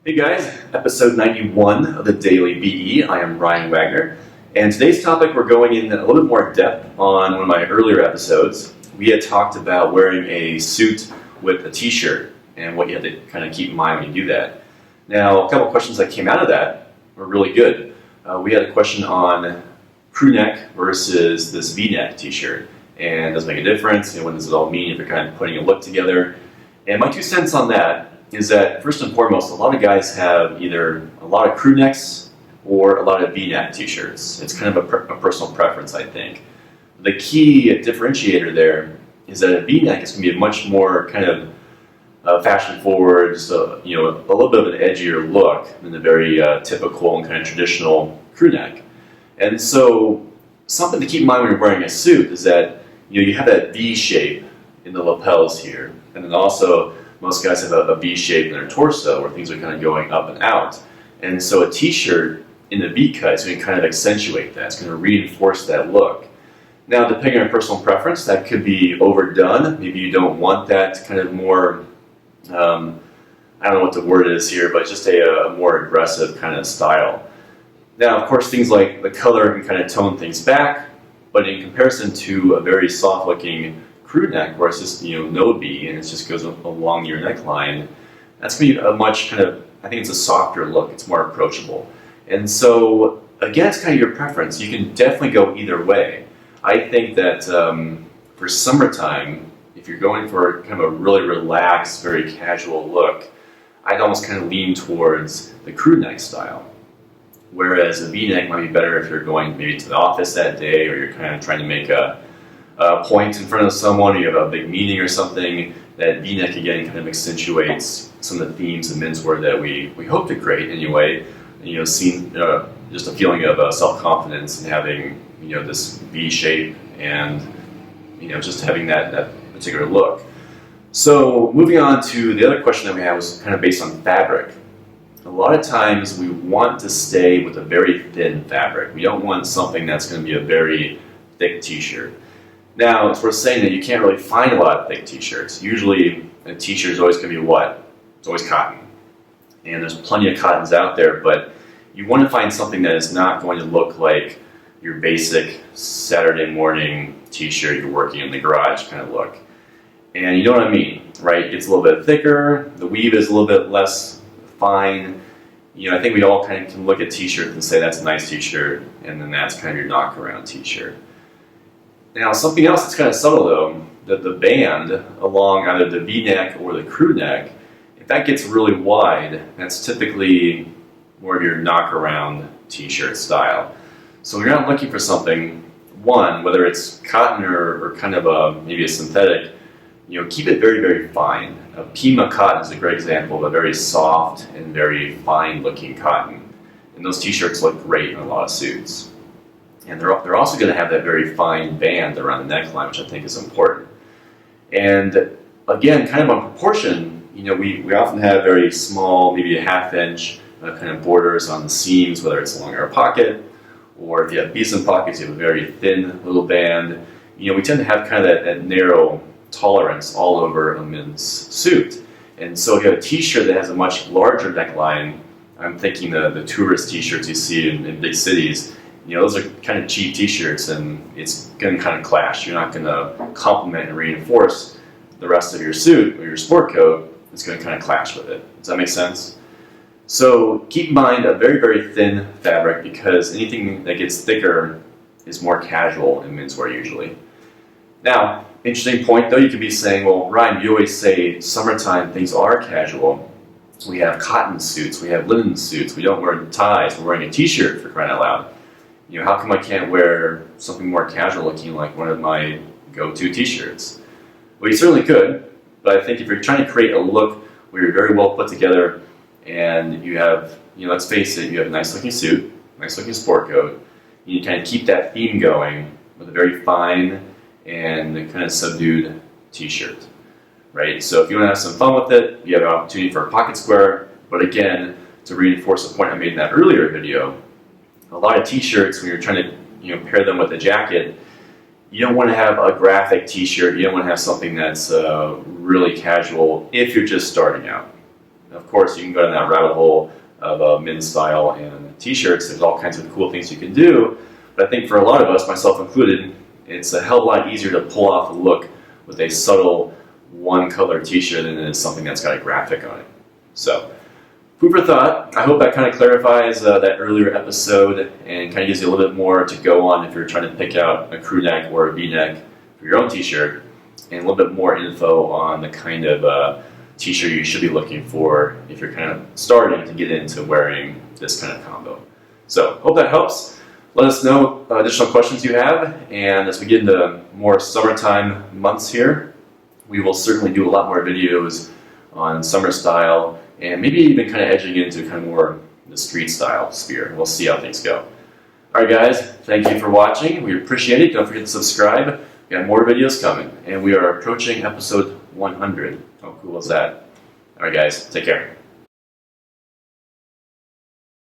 Hey guys, episode 91 of the Daily BE. I am Ryan Wagner, and today's topic we're going in a little bit more depth on one of my earlier episodes. We had talked about wearing a suit with a t-shirt and what you have to kind of keep in mind when you do that. Now, a couple questions that came out of that were really good. We had a question on crew neck versus this V-neck t-shirt, and does it make a difference? What does it all mean if you're kind of putting a look together? And my 2 cents on that is that, first and foremost, a lot of guys have either a lot of crew necks or a lot of V-neck t-shirts. It's kind of a personal preference, I think. The key differentiator there is that a V-neck is going to be a much more kind of fashion-forward, so, a little bit of an edgier look than the very typical and kind of traditional crew neck. And so, something to keep in mind when you're wearing a suit is that you have that V shape in the lapels here, and then also most guys have a V shape in their torso where things are kind of going up and out. And so a t-shirt in the V cut is going to kind of accentuate that. It's going to reinforce that look. Now, depending on personal preference, that could be overdone. Maybe you don't want that kind of more, I don't know what the word is here, but just a more aggressive kind of style. Now, of course, things like the color can kind of tone things back, but in comparison to a very soft-looking crew neck, where it's just no V and it just goes along your neckline, that's going to be a much kind of, I think it's a softer look. It's more approachable. And so again, it's kind of your preference. You can definitely go either way. I think that for summertime, if you're going for kind of a really relaxed, very casual look, I'd almost kind of lean towards the crew neck style. Whereas a V-neck might be better if you're going maybe to the office that day, or you're kind of trying to make a point in front of someone, or you have a big meeting or something. That V-neck again kind of accentuates some of the themes of menswear that we hope to create anyway. Seeing just a feeling of self-confidence and having this V shape and just having that particular look. So moving on to the other question that we had was kind of based on fabric. A lot of times we want to stay with a very thin fabric. We don't want something that's going to be a very thick t-shirt. Now, it's worth saying that you can't really find a lot of thick t-shirts. Usually, a t-shirt is always going to be what? It's always cotton. And there's plenty of cottons out there, but you want to find something that is not going to look like your basic Saturday morning t-shirt you're working in the garage kind of look. And you know what I mean, right? It gets a little bit thicker, the weave is a little bit less fine. I think we all kind of can look at t-shirts and say that's a nice t-shirt, and then that's kind of your knock-around t-shirt. Now, something else that's kind of subtle though, that the band along either the V-neck or the crew neck, if that gets really wide, that's typically more of your knock-around t-shirt style. So when you're not looking for something, one, whether it's cotton or kind of maybe a synthetic, keep it very, very fine. A pima cotton is a great example of a very soft and very fine-looking cotton. And those t-shirts look great in a lot of suits. And they're also going to have that very fine band around the neckline, which I think is important. And again, kind of on proportion, we often have very small, maybe a half-inch kind of borders on the seams, whether it's along our pocket, or if you have decent pockets, you have a very thin little band. We tend to have kind of that narrow tolerance all over a men's suit. And so if you have a t-shirt that has a much larger neckline, I'm thinking the tourist t-shirts you see in big cities, those are kind of cheap t-shirts, and it's going to kind of clash. You're not going to complement and reinforce the rest of your suit or your sport coat. It's going to kind of clash with it. Does that make sense? So keep in mind a very, very thin fabric, because anything that gets thicker is more casual in menswear usually. Now, interesting point though, you could be saying, well, Ryan, you always say summertime things are casual. We have cotton suits, we have linen suits, we don't wear ties, we're wearing a t-shirt for crying out loud. How come I can't wear something more casual looking like one of my go-to t-shirts? Well, you certainly could, but I think if you're trying to create a look where you're very well put together and you have, let's face it, you have a nice looking suit, nice looking sport coat, you kind of keep that theme going with a very fine and kind of subdued t-shirt, right? So if you want to have some fun with it, you have an opportunity for a pocket square, but again, to reinforce the point I made in that earlier video, a lot of t-shirts, when you're trying to pair them with a jacket, you don't want to have a graphic t-shirt, you don't want to have something that's really casual if you're just starting out. Of of course, you can go down that rabbit hole of men's style and t-shirts. There's all kinds of cool things you can do. But I think for a lot of us, myself included, it's a hell of a lot easier to pull off a look with a subtle one-color t-shirt than it is something that's got a graphic on it. So, food for thought. I hope that kind of clarifies that earlier episode and kind of gives you a little bit more to go on if you're trying to pick out a crew neck or a v-neck for your own t-shirt, and a little bit more info on the kind of t-shirt you should be looking for if you're kind of starting to get into wearing this kind of combo. So, hope that helps. Let us know additional questions you have, and as we get into more summertime months here, we will certainly do a lot more videos on summer style, and maybe even kind of edging into kind of more the street style sphere. We'll see how things go. Alright guys, thank you for watching. We appreciate it. Don't forget to subscribe. We got more videos coming, and we are approaching episode 100. How cool is that? Alright guys, take care.